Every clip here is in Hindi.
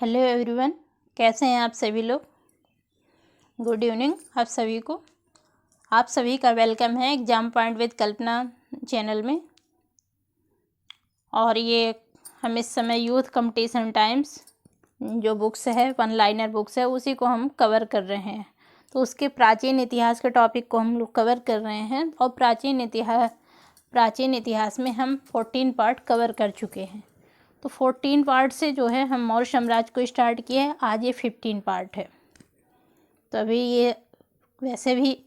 हेलो एवरीवन, कैसे हैं आप सभी लोग। गुड इवनिंग आप सभी को। आप सभी का वेलकम है exam point with Kalpana channel में। और ये हम इस समय यूथ कंपटीशन टाइम्स जो बुक्स है, वन लाइनर बुक्स है, उसी को हम कवर कर रहे हैं। तो उसके प्राचीन इतिहास के टॉपिक को हम लोग कवर कर रहे हैं। और प्राचीन इतिहास में हम 14 पार्ट कवर कर चुके हैं। तो 14 पार्ट से जो है हम मौर्य साम्राज्य को स्टार्ट किया है। आज ये 15 पार्ट है। तो अभी ये वैसे भी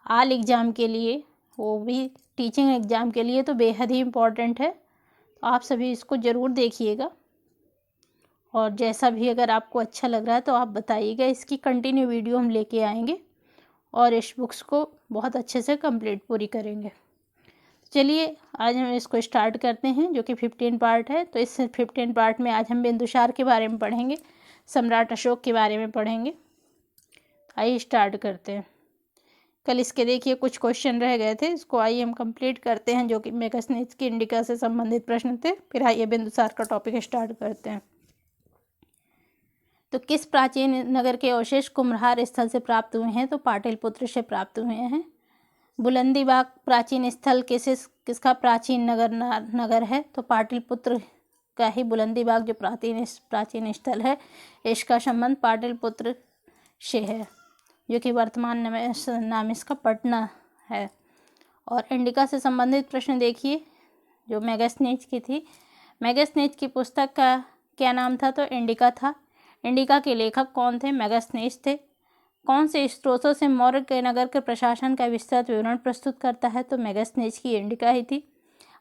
आल एग्ज़ाम के लिए, वो भी टीचिंग एग्ज़ाम के लिए तो बेहद ही इम्पॉर्टेंट है। तो आप सभी इसको ज़रूर देखिएगा। और जैसा भी अगर आपको अच्छा लग रहा है तो आप बताइएगा। इसकी कंटिन्यू वीडियो हम लेके आएंगे और इस बुक्स को बहुत अच्छे से कंप्लीट पूरी करेंगे। चलिए आज हम इसको स्टार्ट करते हैं, जो कि 15 पार्ट है। तो इस 15 पार्ट में आज हम बिंदुसार के बारे में पढ़ेंगे, सम्राट अशोक के बारे में पढ़ेंगे। आइए स्टार्ट करते हैं। कल इसके देखिए कुछ क्वेश्चन रह गए थे, इसको आइए हम कंप्लीट करते हैं, जो कि मेगास्थनीज की इंडिका से संबंधित प्रश्न थे। फिर आइए बिंदुसार का टॉपिक स्टार्ट करते हैं। तो किस प्राचीन नगर के अवशेष कुम्भलहार स्थल से प्राप्त हुए हैं? तो पाटलिपुत्र से प्राप्त हुए हैं। बुलंदीबाग प्राचीन स्थल किसका प्राचीन नगर है? तो पाटलिपुत्र का ही बुलंदीबाग जो प्राचीन स्थल है, इसका संबंध पाटलिपुत्र से है, जो कि वर्तमान नाम इसका पटना है। और इंडिका से संबंधित प्रश्न देखिए, जो मेगास्थनीज की थी। मेगास्थनीज की पुस्तक का क्या नाम था? तो इंडिका था। इंडिका के लेखक कौन थे? मेगास्थनीज थे। कौन से स्रोतों से मौर्य के नगर के प्रशासन का विस्तृत विवरण प्रस्तुत करता है? तो मेगास्थनीज की इंडिका ही थी।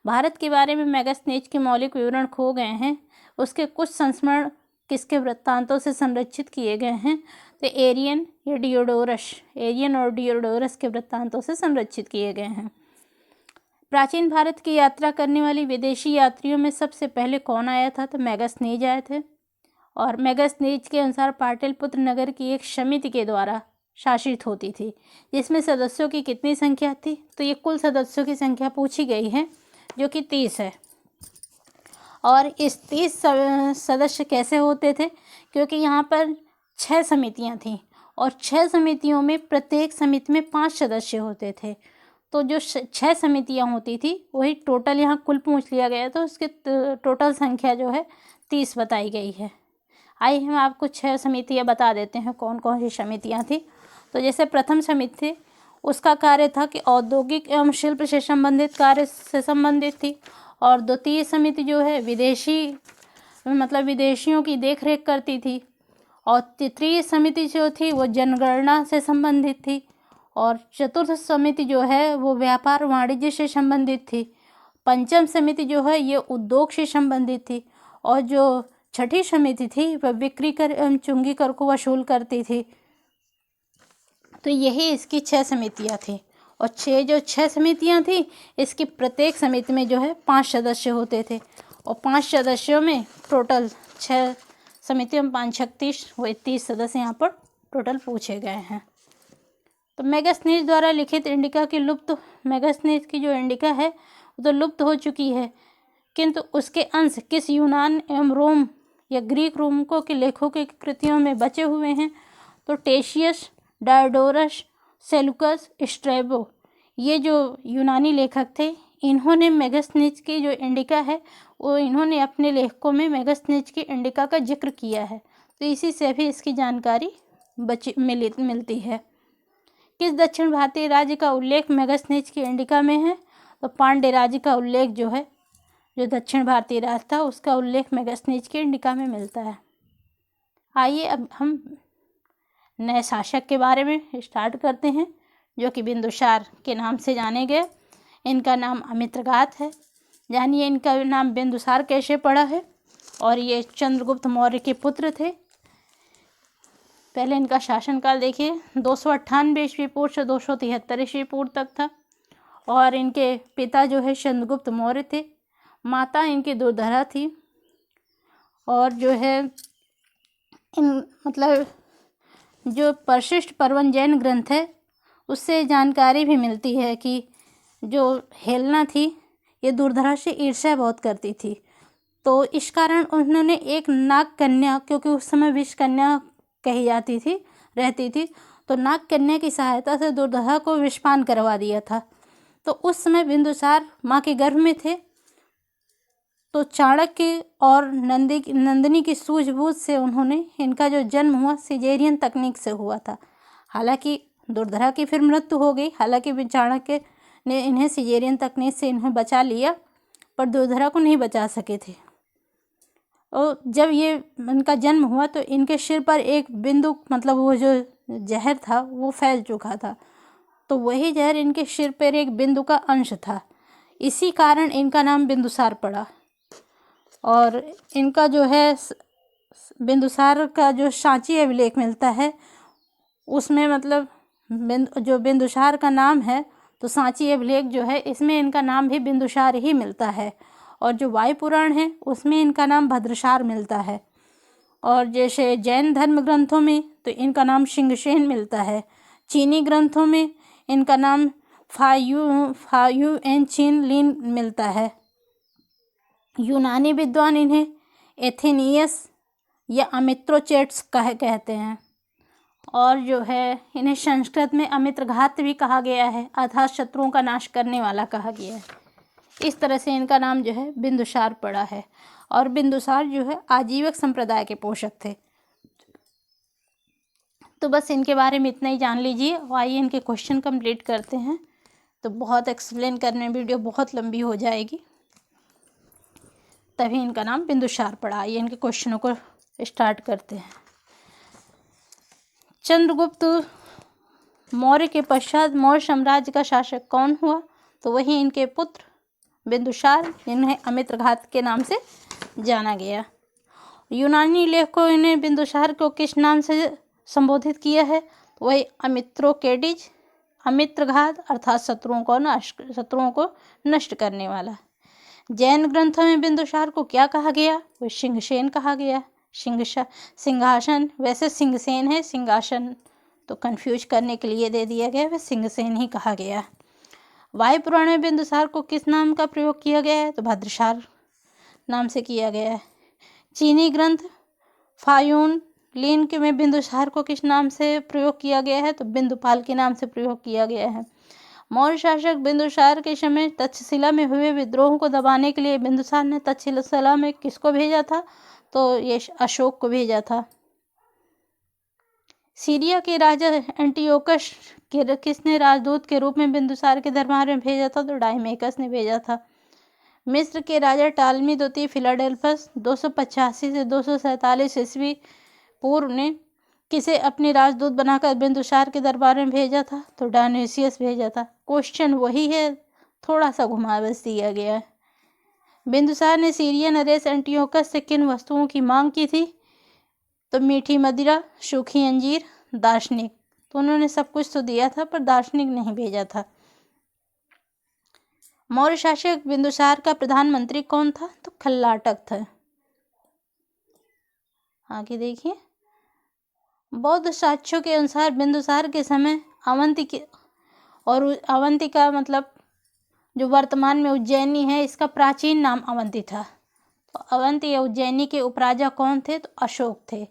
भारत के बारे में मेगास्थनीज के मौलिक विवरण खो गए हैं, उसके कुछ संस्मरण किसके वृत्तांतों से संरक्षित किए गए हैं? तो एरियन और डियोडोरस के वृत्तांतों से संरक्षित किए गए हैं। प्राचीन भारत की यात्रा करने वाली विदेशी यात्रियों में सबसे पहले कौन आया था? तो मेगास्थनीज आए थे। और मेगास्थनीज के अनुसार पाटलिपुत्र नगर की एक समिति के द्वारा शासित होती थी, जिसमें सदस्यों की कितनी संख्या थी? तो ये कुल सदस्यों की संख्या पूछी गई है, जो कि 30 है। और इस 30 सदस्य कैसे होते थे? क्योंकि यहाँ पर 6 समितियाँ थीं और 6 समितियों में प्रत्येक समिति में 5 सदस्य होते थे। तो जो 6 समितियाँ होती थी वही टोटल यहाँ कुल पूछ लिया गया, तो उसके टोटल संख्या जो है 30 बताई गई है। आइए हम आपको 6 समितियाँ बता देते हैं कौन कौन सी समितियाँ थी। तो जैसे प्रथम समिति थी, उसका कार्य था कि औद्योगिक एवं शिल्प से संबंधित कार्य से संबंधित थी। और द्वितीय समिति जो है विदेशियों की देखरेख करती थी। और तृतीय समिति जो थी वो जनगणना से संबंधित थी। और चतुर्थ समिति जो है वो व्यापार वाणिज्य से संबंधित थी। पंचम समिति जो है ये उद्योग से संबंधित थी। और जो छठी समिति थी वह बिक्री कर एवं चुंगी कर को वसूल करती थी। तो यही इसकी 6 समितियाँ थी। और 6 समितियाँ थी, इसकी प्रत्येक समिति में जो है 5 सदस्य होते थे। और 5 सदस्यों में टोटल 6 समितियों में 5 36 वो 30 सदस्य यहाँ पर टोटल पूछे गए हैं। तो मेगास्थनीज द्वारा लिखित इंडिका की मेगास्थनीज की जो इंडिका है वो तो लुप्त हो चुकी है, किंतु उसके अंश किस यूनान एवं रोम या ग्रीक रोमकों के लेखकों की कृतियों में बचे हुए हैं? तो टेशियस, डायोडोरस, सेलुकस, स्ट्रैबो, ये जो यूनानी लेखक थे, इन्होंने मेगास्थनीज की जो इंडिका है वो इन्होंने अपने लेखकों में मेगास्थनीज की इंडिका का जिक्र किया है। तो इसी से भी इसकी जानकारी मिलती है। किस दक्षिण भारतीय राज्य का उल्लेख मेगास्थनीज की इंडिका में है? तो पांड्य राज्य का उल्लेख जो है, जो दक्षिण भारतीय राज्य था, उसका उल्लेख मेगास्थनीज की इंडिका में मिलता है। आइए अब हम नए शासक के बारे में स्टार्ट करते हैं, जो कि बिंदुसार के नाम से जाने गए। इनका नाम अमित्रघात है। जानिए इनका नाम बिंदुसार कैसे पड़ा है। और ये चंद्रगुप्त मौर्य के पुत्र थे। पहले इनका शासनकाल देखिए, 298 ईस्वी पूर्व से 273 ईस्वी पूर्व तक था। और इनके पिता जो है चंद्रगुप्त मौर्य थे, माता इनकी दुर्धरा थी। और जो है जो परिशिष्ट पर्वन जैन ग्रंथ है उससे जानकारी भी मिलती है कि जो हेलना थी ये दुर्धरा से ईर्ष्या बहुत करती थी। तो इस कारण उन्होंने एक नाग कन्या, क्योंकि उस समय विष कन्या कही जाती थी, रहती थी, तो नाग कन्या की सहायता से दुर्धरा को विषपान करवा दिया था। तो उस समय बिंदुसार माँ के गर्भ में थे। तो चाणक्य और नंदिनी की सूझबूझ से उन्होंने, इनका जो जन्म हुआ सिजेरियन तकनीक से हुआ था। हालांकि दुर्धरा की फिर मृत्यु हो गई, हालांकि चाणक्य ने इन्हें सिजेरियन तकनीक से इन्हें बचा लिया, पर दुर्धरा को नहीं बचा सके थे। और जब ये इनका जन्म हुआ तो इनके सिर पर एक बिंदु, मतलब वो जो जहर था वो फैल चुका था, तो वही जहर इनके सिर पर एक बिंदु का अंश था। इसी कारण इनका नाम बिंदुसार पड़ा। और इनका जो है बिंदुसार का जो सांची अभिलेख मिलता है उसमें, मतलब जो बिंदुसार का नाम है, तो सांची अभिलेख जो है इसमें इनका नाम भी बिंदुसार ही मिलता है। और जो वायु पुराण है उसमें इनका नाम भद्रसार मिलता है। और जैसे जैन धर्म ग्रंथों में तो इनका नाम शिंगसेन मिलता है। चीनी ग्रंथों में इनका नाम फायु एन चीन लिन मिलता है। यूनानी विद्वान इन्हें एथेनियस या अमित्रोचेट्स कहते हैं। और जो है इन्हें संस्कृत में अमित्रघात भी कहा गया है, अर्थात शत्रुओं का नाश करने वाला कहा गया है। इस तरह से इनका नाम जो है बिंदुसार पड़ा है। और बिंदुसार जो है आजीवक संप्रदाय के पोषक थे। तो बस इनके बारे में इतना ही जान लीजिए। और आइए इनके क्वेश्चन कंप्लीट करते हैं। तो बहुत एक्सप्लेन करने में वीडियो बहुत लंबी हो जाएगी, तभी इनका नाम बिंदुसार पड़ा। आइए इनके क्वेश्चनों को स्टार्ट करते हैं। चंद्रगुप्त मौर्य के पश्चात मौर्य साम्राज्य का शासक कौन हुआ? तो वही इनके पुत्र बिंदुसार, जिन्हें अमित्रघात के नाम से जाना गया। यूनानी लेखकों ने बिंदुसार को किस नाम से संबोधित किया है? तो वही अमित्रोकेडिज, अमित्रघात अर्थात शत्रुओं को नष्ट करने वाला। जैन ग्रंथों में बिंदुसार को क्या कहा गया? वो सिंहसेन कहा गया। सिंहासन, वैसे सिंहसेन है, सिंहासन तो कंफ्यूज करने के लिए दे दिया गया, वह सिंहसेन ही कहा गया। वायु पुराण में बिंदुसार को किस नाम का प्रयोग किया गया है? तो भद्रसार नाम से किया गया है। चीनी ग्रंथ फायून लिन के में बिंदुसार को किस नाम से प्रयोग किया गया है? तो बिंदुपाल के नाम से प्रयोग किया गया है। मौर्य शासक बिंदुसार के समय तक्षशिला में हुए विद्रोह को दबाने के लिए बिंदुसार ने तक्षशिला में किसको भेजा था? तो ये अशोक को भेजा था। सीरिया के राजा एंटियोकस किसने राजदूत के रूप में बिंदुसार के दरबार में भेजा था? तो डायमेकस ने भेजा था। मिस्र के राजा टालमी द्वितीय फिलाडेल्फस 285 से 247 ईस्वी पूर्व ने किसे अपने राजदूत बनाकर बिंदुसार के दरबार में भेजा था? तो डायनेसियस भेजा था। क्वेश्चन वही है, थोड़ा सा घुमा बस दिया गया है। बिंदुसार ने सीरियन नरेश एंटियोकस से किन वस्तुओं की मांग की थी? तो मीठी मदिरा, सूखी अंजीर, दार्शनिक। तो उन्होंने सब कुछ तो दिया था, पर दार्शनिक नहीं भेजा था। मौर्य शासक बिंदुसार का प्रधानमंत्री कौन था? तो खल्लाटक था। आगे देखिए, बौद्ध साक्ष्यों के अनुसार बिंदुसार के समय अवंती का मतलब जो वर्तमान में उज्जैनी है, इसका प्राचीन नाम अवंती था। तो अवंती या उज्जैनी के उपराजा कौन थे? तो अशोक थे।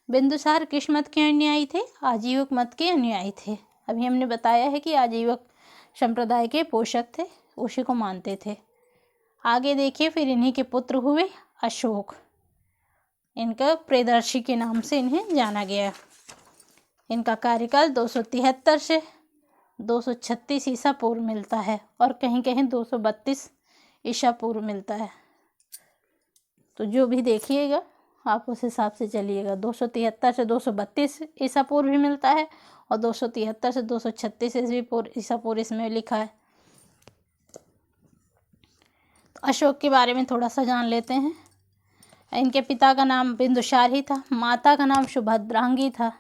बिंदुसार किस मत के अनुयायी थे? आजीवक मत के अनुयायी थे। अभी हमने बताया है कि आजीवक संप्रदाय के पोषक थे, उसी को मानते थे। आगे देखिए, फिर इन्हीं के पुत्र हुए अशोक। इनका प्रियदर्शी के नाम से इन्हें जाना गया। इनका कार्यकाल 273 से 236 ईसा पूर्व मिलता है, और कहीं कहीं 232 ईसा पूर्व मिलता है। तो जो भी देखिएगा आप उस हिसाब से चलिएगा। 273 से 232 ईसा पूर्व भी मिलता है, और 273 से 236 ईसा पूर्व इसमें लिखा है। तो अशोक के बारे में थोड़ा सा जान लेते हैं। इनके पिता का नाम बिंदुसार ही था, माता का नाम सुभद्रांगी था,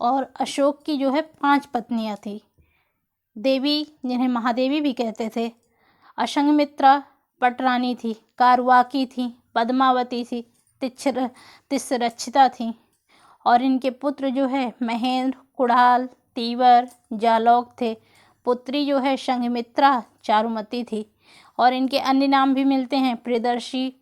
और अशोक की जो है 5 पत्नियां थी। देवी, जिन्हें महादेवी भी कहते थे, असंगमित्रा पटरानी थी, कारवाकी थी, पद्मावती थी, तिस्रक्षिता थी। और इनके पुत्र जो है महेंद्र, कुणाल, तीवर, जालौक थे। पुत्री जो है संघमित्रा, चारुमती थी। और इनके अन्य नाम भी मिलते हैं, प्रियदर्शी,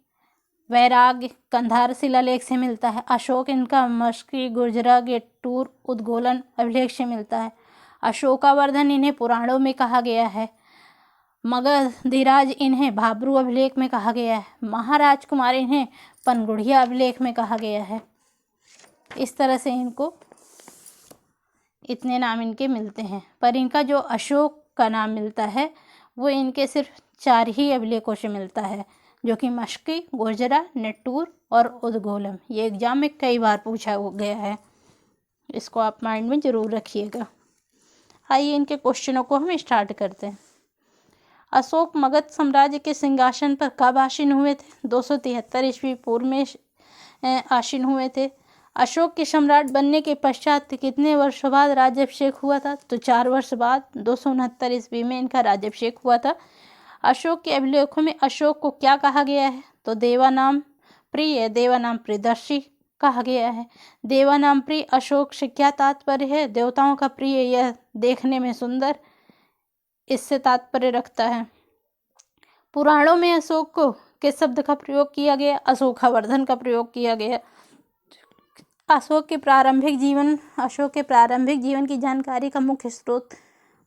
वैराग्य कंधार शिलालेख से मिलता है। अशोक इनका मस्की गुर्जरा गेटूर उद्गोलन अभिलेख से मिलता है। अशोकावर्धन इन्हें पुराणों में कहा गया है। मगधीराज इन्हें भाब्रू अभिलेख में कहा गया है। महाराजकुमार इन्हें पनगुड़िया अभिलेख में कहा गया है। इस तरह से इनको इतने नाम इनके मिलते हैं, पर इनका जो अशोक का नाम मिलता है वो इनके सिर्फ 4 ही अभिलेखों से मिलता है, जो कि मस्की, गुर्जरा, नेट्टूर और उद्गोलम। ये एग्जाम में कई बार पूछा गया है, इसको आप माइंड में ज़रूर रखिएगा। आइए इनके क्वेश्चनों को हम स्टार्ट करते हैं। अशोक मगध साम्राज्य के सिंहासन पर कब आसीन हुए थे? 273 ईस्वी पूर्व में आसीन हुए थे। अशोक के सम्राट बनने के पश्चात कितने वर्षों बाद राज्याभिषेक हुआ था? तो 4 वर्ष बाद 269 ईस्वी में इनका राज्याभिषेक हुआ था। अशोक के अभिलेखों में अशोक को क्या कहा गया है? तो देवानाम प्रिय, देवानाम प्रियदर्शी कहा गया है। देवानाम प्रिय अशोक से क्या तात्पर्य है? देवताओं का प्रिय, यह देखने में सुंदर, इससे तात्पर्य रखता है। पुराणों में अशोक को किस शब्द का प्रयोग किया गया? अशोकावर्धन का प्रयोग किया गया। अशोक के प्रारंभिक जीवन की जानकारी का मुख्य स्रोत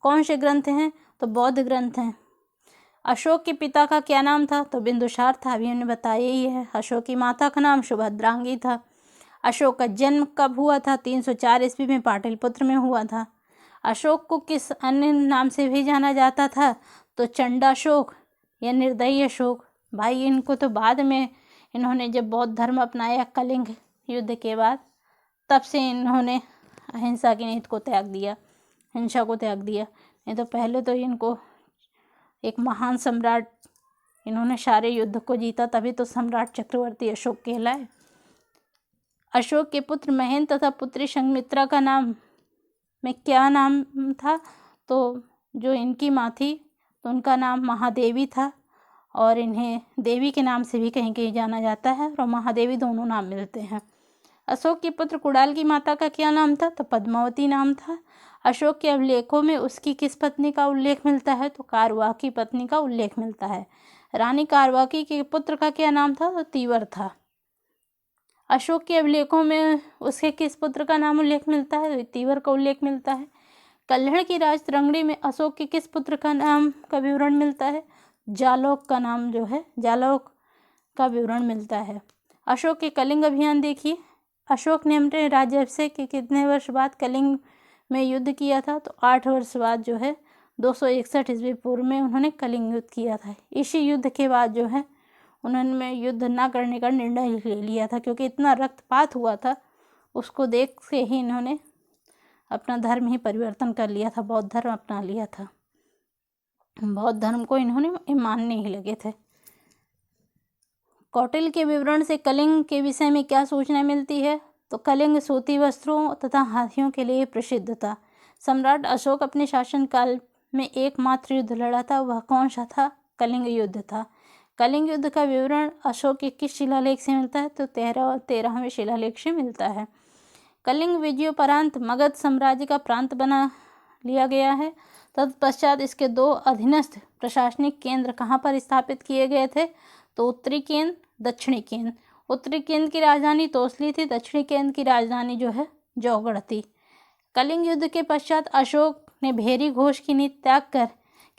कौन से ग्रंथ हैं? तो बौद्ध ग्रंथ हैं। अशोक के पिता का क्या नाम था? तो बिंदुसार था, अभी हमने बताया ही है। अशोक की माता का नाम सुभद्रांगी था। अशोक का जन्म कब हुआ था? 304 ईस्वी में पाटलिपुत्र में हुआ था। अशोक को किस अन्य नाम से भी जाना जाता था? तो चंडाशोक या निर्दयी अशोक। भाई इनको तो बाद में इन्होंने जब बौद्ध धर्म अपनाया कलिंग युद्ध के बाद, तब से इन्होंने अहिंसा की नीति को त्याग दिया, हिंसा को त्याग दिया। नहीं तो पहले तो इनको एक महान सम्राट, इन्होंने सारे युद्ध को जीता, तभी तो सम्राट चक्रवर्ती अशोक कहलाए। अशोक के पुत्र महेंद्र तथा पुत्री संघमित्रा का नाम में क्या नाम था? तो जो इनकी माँ थी तो उनका नाम महादेवी था, और इन्हें देवी के नाम से भी कहीं कहीं जाना जाता है, और महादेवी दोनों नाम मिलते हैं। अशोक के पुत्र कुणाल की माता का क्या नाम था? तो पद्मावती नाम था। अशोक के अभिलेखों में उसकी किस पत्नी का उल्लेख मिलता है? तो कारवाकी पत्नी का उल्लेख मिलता है। रानी कारवाकी के पुत्र का क्या नाम था? तो तीवर था। अशोक के अभिलेखों में उसके किस पुत्र का नाम उल्लेख मिलता है? तो तीवर का उल्लेख मिलता है। कल्हड़ की राजतरंगिणी में अशोक के किस पुत्र का नाम का विवरण मिलता है? जालौक का नाम जो है, जालौक का विवरण मिलता है। अशोक के कलिंग अभियान देखिए। अशोक ने अपने राज्याभिषेक के कितने वर्ष बाद कलिंग में युद्ध किया था? तो 8 वर्ष बाद जो है 261 ईस्वी पूर्व में उन्होंने कलिंग युद्ध किया था। इसी युद्ध के बाद जो है उन्होंने युद्ध ना करने का निर्णय ले लिया था, क्योंकि इतना रक्तपात हुआ था, उसको देख के ही इन्होंने अपना धर्म ही परिवर्तन कर लिया था, बौद्ध धर्म अपना लिया था। बौद्ध धर्म को इन्होंने मानने ही लगे थे। कौटिल्य के विवरण से कलिंग के विषय में क्या सूचना मिलती है? तो कलिंग सूती वस्त्रों तथा हाथियों के लिए प्रसिद्ध था। सम्राट अशोक अपने शासनकाल में एकमात्र युद्ध लड़ा था, वह कौन सा था? कलिंग युद्ध था। कलिंग युद्ध का विवरण अशोक के किस शिलालेख से मिलता है? तो 13वें शिलालेख से मिलता है। कलिंग विजयोपरांत मगध साम्राज्य का प्रांत बना लिया गया है। तत्पश्चात इसके 2 अधीनस्थ प्रशासनिक केंद्र कहाँ पर स्थापित किए गए थे? तो उत्तरी केंद्र, दक्षिणी केंद्र। उत्तरी केंद्र की राजधानी तोसली थी, दक्षिणी केंद्र की राजधानी जो है जौगढ़ थी। कलिंग युद्ध के पश्चात अशोक ने भेरी घोष की नीति त्याग कर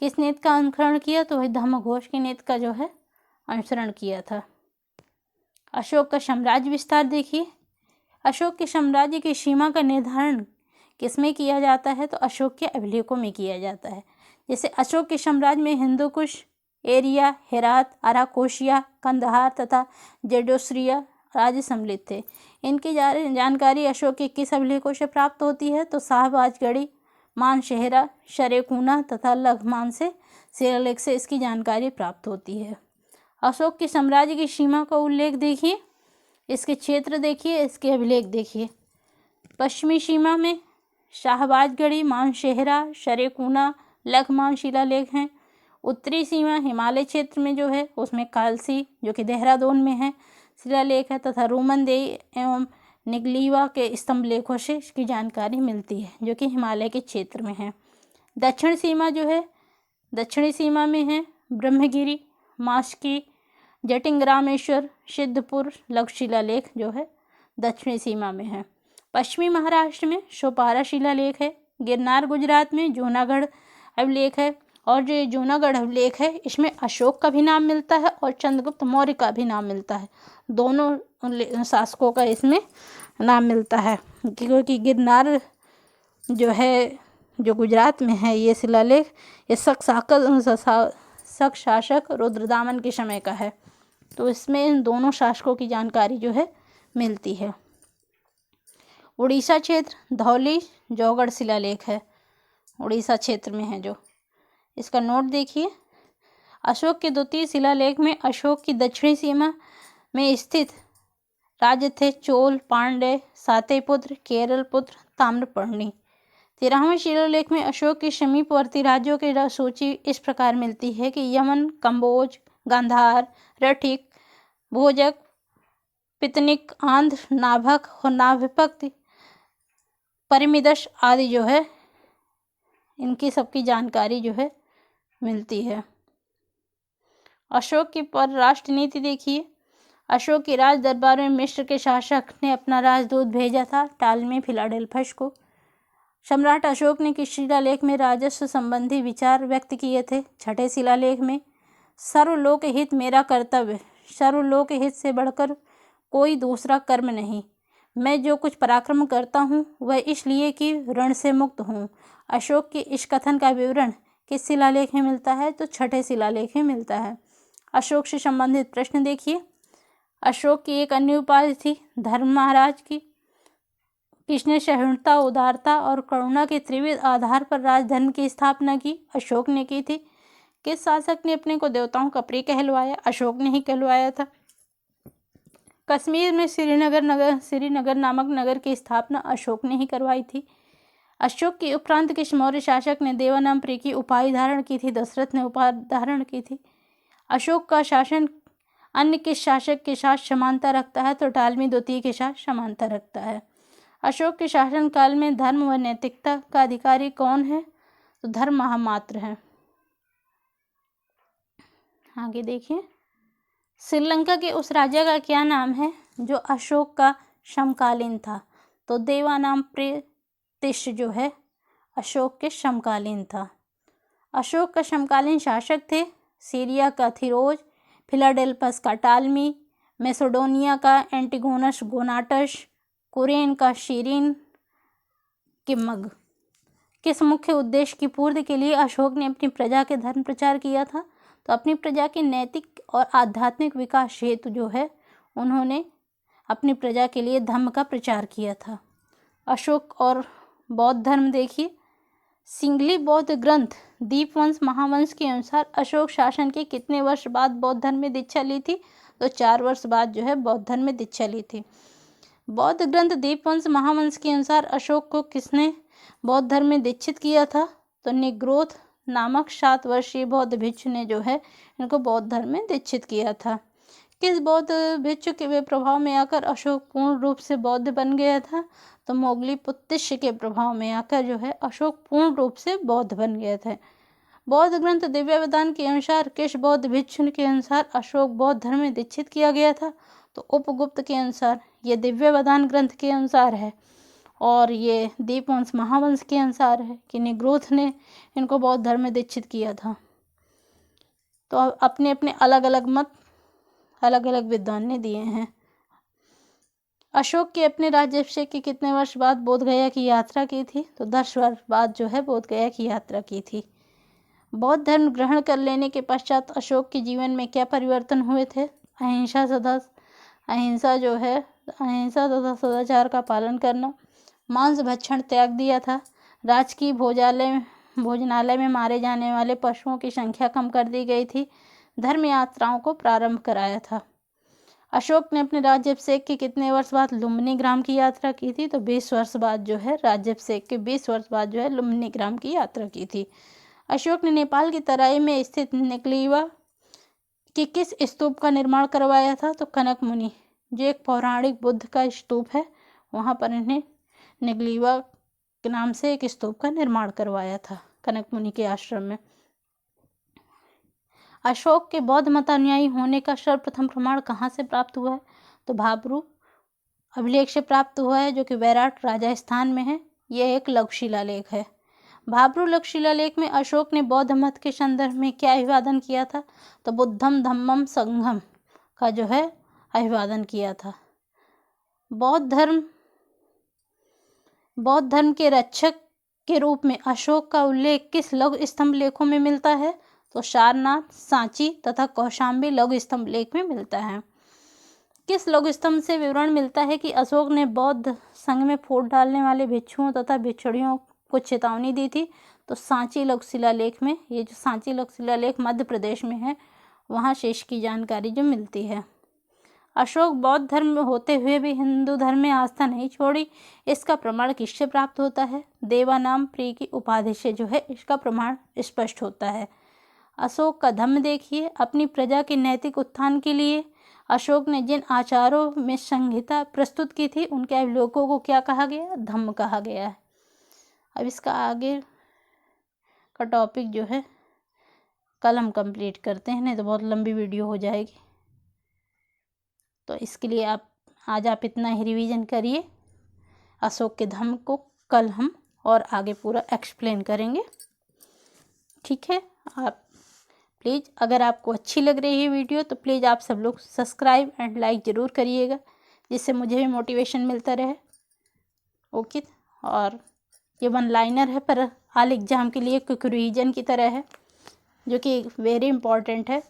किस नीति का अनुसरण किया? तो वही धम्मघोष की नीति का जो है अनुसरण किया था। अशोक का साम्राज्य विस्तार देखिए। अशोक के साम्राज्य की सीमा का निर्धारण किसमें किया जाता है? तो अशोक के अभिलेखों में किया जाता है। जैसे अशोक के साम्राज्य में हिंदू कुश, एरिया, हेरात, अराकोशिया, कंदहार तथा जेडोसरिया राज्य सम्मिलित थे। इनकी जानकारी अशोक के किस अभिलेखों से प्राप्त होती है? तो शाहबाजगढ़ी, मानशेहरा, शरेकुना तथा लघमान से शिलालेख से इसकी जानकारी प्राप्त होती है। अशोक के साम्राज्य की सीमा का उल्लेख देखिए, इसके क्षेत्र देखिए, इसके अभिलेख देखिए। पश्चिमी सीमा में शाहबाजगढ़ी, मानशेहरा, शरेकुना, लघमान शिलालेख हैं। उत्तरी सीमा हिमालय क्षेत्र में जो है उसमें कालसी जो कि देहरादून में है शिलालेख है, तथा रोमनदेही एवं निगलीवा के स्तंभ लेखों से इसकी जानकारी मिलती है, जो कि हिमालय के क्षेत्र में है। दक्षिण सीमा जो है, दक्षिणी सीमा में है ब्रह्मगिरी, मास्की, जटिंग रामेश्वर सिद्धपुर लघु शिलालेख जो है दक्षिणी सीमा में है। पश्चिमी महाराष्ट्र में शोपारा शिलालेख है। गिरनार गुजरात में जूनागढ़ अभिलेख है। और जो जूनागढ़ अभिलेख है इसमें अशोक का भी नाम मिलता है और चंद्रगुप्त मौर्य का भी नाम मिलता है। दोनों शासकों का इसमें नाम मिलता है, क्योंकि गिरनार जो है जो गुजरात में है ये शिलालेख ये शक शासक रुद्रदामन के समय का है। तो इसमें इन दोनों शासकों की जानकारी जो है मिलती है। उड़ीसा क्षेत्र धौली जौगढ़ शिलालेख है, उड़ीसा क्षेत्र में है जो। इसका नोट देखिए। अशोक के द्वितीय शिलालेख में अशोक की दक्षिणी सीमा में स्थित राज्य थे चोल, पांड्य, सातयपुत्र, केरल पुत्र, ताम्रपर्णी। 13वें शिलालेख में अशोक के समीपवर्ती राज्यों की सूची इस प्रकार मिलती है कि यमन, कंबोज, गांधार, रठिक, भोजक, पितनिक, आंध्र, नाभक और नाभिपक्त, परिमिदश आदि जो है इनकी सबकी जानकारी जो है मिलती है। अशोक की परराष्ट्र नीति देखिए। अशोक के राज दरबार में मिस्र के शासक ने अपना राजदूत भेजा था टालमी फिलाडेल्फस को। सम्राट अशोक ने किस शिलालेख में राजस्व संबंधी विचार व्यक्त किए थे? छठे शिलालेख में। सर्वलोक हित मेरा कर्तव्य, सर्वलोक हित से बढ़कर कोई दूसरा कर्म नहीं। मैं जो कुछ पराक्रम करता हूँ वह इसलिए कि ऋण से मुक्त हूँ। अशोक के इस कथन का विवरण किस शिलालेख में मिलता है? तो छठे शिलालेख में मिलता है। अशोक से संबंधित प्रश्न देखिए। अशोक की एक अन्य उपाधि थी धर्म महाराज की। किसने सहिष्णुता, उदारता और करुणा के त्रिविध आधार पर राजधर्म की स्थापना की? अशोक ने की थी। किस शासक ने अपने को देवताओं का प्रिय कहलवाया? अशोक ने ही कहलवाया था। कश्मीर में श्रीनगर नामक नगर की स्थापना अशोक ने ही करवाई थी। अशोक के उपरांत किस मौर्य शासक ने देवानाम्प्रिय की उपाधि धारण की थी? दशरथ ने उपाधि धारण की थी। अशोक का शासन अन्य किस शासक के साथ समानता रखता है? तो टालमी द्वितीय के साथ समानता रखता है। अशोक के शासन काल में धर्म व नैतिकता का अधिकारी कौन है? तो धर्म महामात्र है। आगे देखिए। श्रीलंका के उस राजा का क्या नाम है जो अशोक का समकालीन था? तो देवानाम्प्रियतिश जो है अशोक के समकालीन था। अशोक का समकालीन शासक थे सीरिया का थिरोज, फिलाडेल्फस का टालमी, मैसेडोनिया का एंटिगोनस गोनाटस, कुरेन का शीरीन किमग। किस मुख्य उद्देश्य की पूर्ति के लिए अशोक ने अपनी प्रजा के धर्म प्रचार किया था? तो अपनी प्रजा के नैतिक और आध्यात्मिक विकास हेतु जो है उन्होंने अपनी प्रजा के लिए धर्म का प्रचार किया था। अशोक और बौद्ध धर्म देखिए। सिंगली बौद्ध ग्रंथ दीपवंश महावंश के अनुसार अशोक शासन के कितने वर्ष बाद बौद्ध धर्म में दीक्षा ली थी? तो 4 वर्ष बाद जो है बौद्ध धर्म में दीक्षा ली थी। बौद्ध ग्रंथ दीपवंश महावंश के अनुसार अशोक को किसने बौद्ध धर्म में दीक्षित किया था? तो निग्रोध नामक 7 वर्षीय बौद्ध भिक्षु ने जो है इनको बौद्ध धर्म में दीक्षित किया था। किस बौद्ध भिक्षु के प्रभाव में आकर अशोक पूर्ण रूप से बौद्ध बन गया था? तो मोगलीपुत्तिस्य के प्रभाव में आकर जो है अशोक पूर्ण रूप से बौद्ध बन गए थे। बौद्ध ग्रंथ दिव्यवदान के अनुसार किस बौद्ध भिक्षु के अनुसार अशोक बौद्ध धर्म में दीक्षित किया गया था? तो उपगुप्त के अनुसार। ये दिव्यवदान ग्रंथ के अनुसार है और ये दीपवंश महावंश के अनुसार है कि निग्रोध ने इनको बौद्ध धर्म में दीक्षित किया था। तो अपने अपने अलग अलग मत अलग अलग विद्वान ने दिए हैं। अशोक के अपने राज्याभिषेक के कितने वर्ष बाद बोध गया की यात्रा की थी? तो 10 वर्ष बाद जो है बोध गया की यात्रा की थी। बौद्ध धर्म ग्रहण कर लेने के पश्चात अशोक के जीवन में क्या परिवर्तन हुए थे? अहिंसा तथा सदाचार का पालन करना, मांस भक्षण त्याग दिया था, राजकीय भोजनालय में मारे जाने वाले पशुओं की संख्या कम कर दी गई थी, धर्म यात्राओं को प्रारंभ कराया था। अशोक ने अपने राज्याभिषेक के कितने वर्ष बाद लुम्बिनी ग्राम की यात्रा की थी? तो 20 वर्ष बाद जो है राज्याभिषेक के 20 वर्ष बाद जो है लुम्बिनी ग्राम की यात्रा की थी। अशोक ने नेपाल की तराई में स्थित निकलीवा की किस स्तूप का निर्माण करवाया था? तो कनक मुनि, जो एक पौराणिक बुद्ध का स्तूप है, वहाँ पर इन्हें निकलीवा के नाम से एक स्तूप का निर्माण करवाया था कनक मुनि के आश्रम में। अशोक के बौद्ध मतानुयायी होने का सर्वप्रथम प्रमाण कहाँ से प्राप्त हुआ है? तो भाब्रू अभिलेख से प्राप्त हुआ है, जो कि वैराट राजस्थान में है। यह एक लघु शिलालेख है। भाब्रू लघु शिलालेख में अशोक ने बौद्ध मत के संदर्भ में क्या अभिवादन किया था? तो बुद्धम धम्मम संघम का जो है अभिवादन किया था। बौद्ध धर्म के रक्षक के रूप में अशोक का उल्लेख किस लघु स्तंभ लेखों में मिलता है? तो सारनाथ, सांची तथा कौशाम्बी लघु स्तंभ लेख में मिलता है। किस लघु स्तंभ से विवरण मिलता है कि अशोक ने बौद्ध संघ में फूट डालने वाले भिक्षुओं तथा भिक्षुणियों को चेतावनी दी थी? तो सांची लघु शिलालेख में, ये जो सांची लघु शिलालेख मध्य प्रदेश में है, वहाँ से इसकी जानकारी जो मिलती है। अशोक बौद्ध धर्म में होते हुए भी हिंदू धर्म में आस्था नहीं छोड़ी, इसका प्रमाण किससे प्राप्त होता है? देवानाम प्रिय की उपाधि से जो है इसका प्रमाण स्पष्ट होता है। अशोक का धम्म देखिए। अपनी प्रजा के नैतिक उत्थान के लिए अशोक ने जिन आचारों में संहिता प्रस्तुत की थी, उनके अवलोकों को क्या कहा गया? धम्म कहा गया है। अब इसका आगे का टॉपिक जो है कल हम कंप्लीट करते हैं, नहीं तो बहुत लंबी वीडियो हो जाएगी। तो इसके लिए आज आप इतना ही रिवीजन करिए। अशोक के धम्म को कल हम और आगे पूरा एक्सप्लेन करेंगे, ठीक है। आप प्लीज़, अगर आपको अच्छी लग रही है वीडियो, तो प्लीज़ आप सब लोग सब्सक्राइब एंड लाइक ज़रूर करिएगा, जिससे मुझे भी मोटिवेशन मिलता रहे। ओके। और ये वन लाइनर है, पर ऑल एग्ज़ाम के लिए क्विक रिवीजन की तरह है, जो कि वेरी इंपॉर्टेंट है।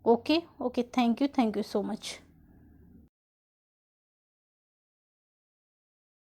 Okay, thank you so much.